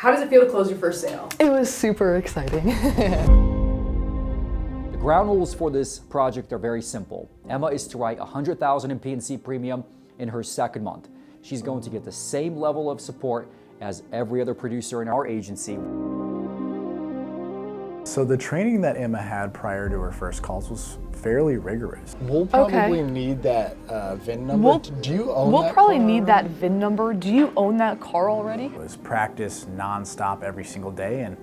How does it feel to close your first sale? It was super exciting. The ground rules for this project are very simple. Emma is to write $100,000 in P&C premium in her second month. She's going to get the same level of support as every other producer in our agency. So the training that Emma had prior to her first calls was fairly rigorous. We'll probably need that VIN number. Do you own that We'll probably car? need that VIN number. Do you own that car already? It was practice nonstop every single day, and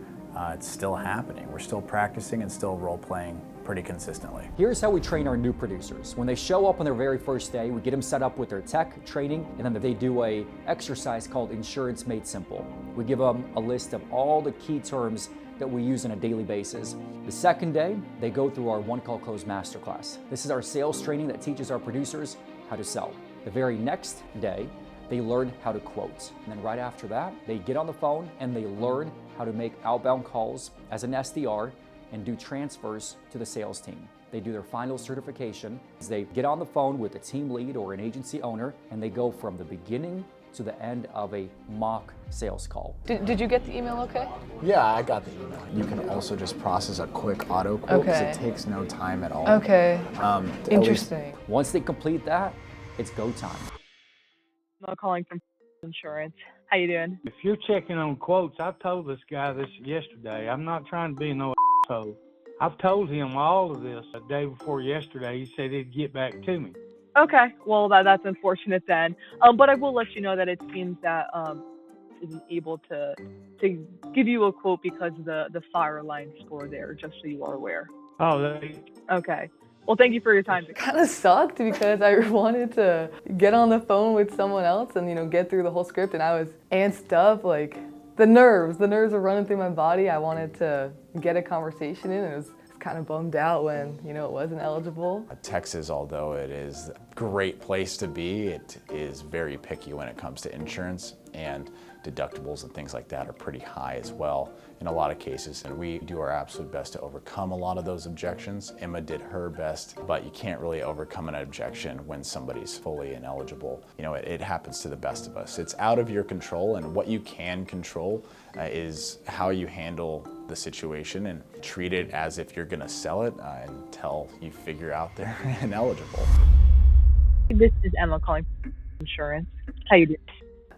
it's still happening. We're still practicing and still role-playing pretty consistently. Here's how we train our new producers. When they show up on their very first day, we get them set up with their tech training, and then they do a exercise called Insurance Made Simple. We give them a list of all the key terms that we use on a daily basis. The second day, they go through our One Call Close Masterclass. This is our sales training that teaches our producers how to sell. The very next day, they learn how to quote. And then right after that, they get on the phone and they learn how to make outbound calls as an SDR and do transfers to the sales team. They do their final certification. They get on the phone with a team lead or an agency owner, and they go from the beginning to the end of a mock sales call. Did you get the email okay? Yeah, I got the email. You can also just process a quick auto quote because Okay. it takes no time at all. Okay. At least- Interesting. Once they complete that, it's go time. I'm calling from insurance. How you doing? If you're checking on quotes, I've told this guy this yesterday. I'm not trying to be no asshole. I've told him all of this the day before yesterday. He said he'd get back to me. Okay, well that's unfortunate then. But I will let you know that it seems that isn't able to give you a quote because of the fire line score there, just so you are aware. Oh, Okay. Well, thank you for your time. Kind of sucked because I wanted to get on the phone with someone else and get through the whole script, and I was amped up, like the nerves were running through my body. I wanted to get a conversation in, and it was kind of bummed out when it wasn't eligible. Texas, although it is a great place to be, it is very picky when it comes to insurance, and deductibles and things like that are pretty high as well in a lot of cases, and we do our absolute best to overcome a lot of those objections. Emma did her best, but you can't really overcome an objection when somebody's fully ineligible. It happens to the best of us. It's out of your control, and what you can control is how you handle the situation and treat it as if you're gonna sell it until you figure out they're ineligible. This is Emma calling from insurance. How you doing?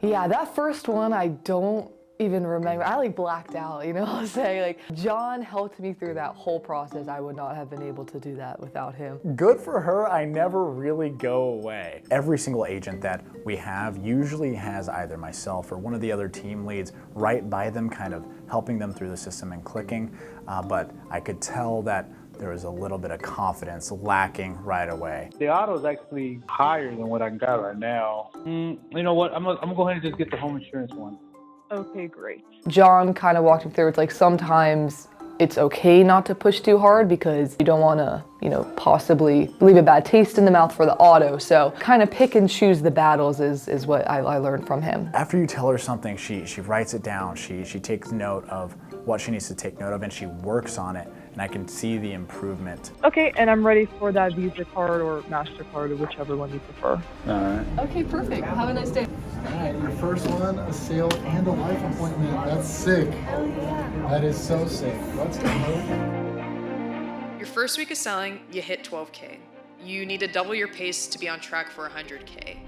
Yeah, that first one I don't even remember. I blacked out, I'll say. John helped me through that whole process. I would not have been able to do that without him. Good for her, I never really go away. Every single agent that we have usually has either myself or one of the other team leads right by them, kind of helping them through the system and clicking, but I could tell that there was a little bit of confidence lacking right away. the auto is actually higher than what I got right now. You know what? I'm gonna go ahead and just get the home insurance one. Okay, great. John kind of walked me through. It's sometimes it's okay not to push too hard because you don't want to, possibly leave a bad taste in the mouth for the auto. So kind of pick and choose the battles is what I learned from him. After you tell her something, she writes it down, she takes note of what she needs to take note of, and she works on it, and I can see the improvement. Okay, and I'm ready for that Visa card or MasterCard or whichever one you prefer. All right. Okay, perfect. Have a nice day. All right, your first one, a sale and a life appointment. That's sick. That is so sick. Let's go. Your first week of selling, you hit 12K. You need to double your pace to be on track for 100K.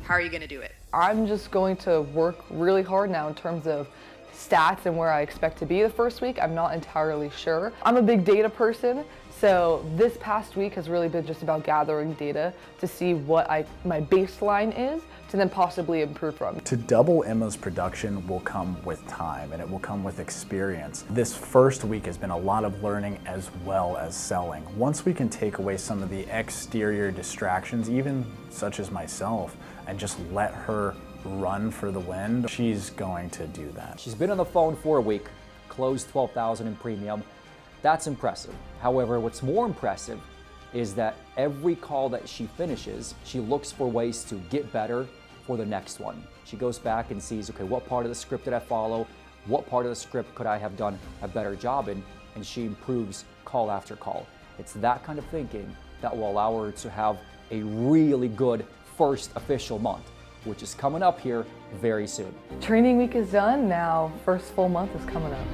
How are you gonna do it? I'm just going to work really hard now in terms of stats and where I expect to be the first week. I'm not entirely sure. I'm a big data person, so this past week has really been just about gathering data to see what my baseline is to then possibly improve from. To double Emma's production will come with time, and it will come with experience. This first week has been a lot of learning as well as selling. Once we can take away some of the exterior distractions, even such as myself, and just let her run for the wind, she's going to do that. She's been on the phone for a week, closed $12,000 in premium. That's impressive. However, what's more impressive is that every call that she finishes, she looks for ways to get better for the next one. She goes back and sees, okay, what part of the script did I follow? What part of the script could I have done a better job in? And she improves call after call. It's that kind of thinking that will allow her to have a really good first official month. which is coming up here very soon. Training week is done, now first full month is coming up.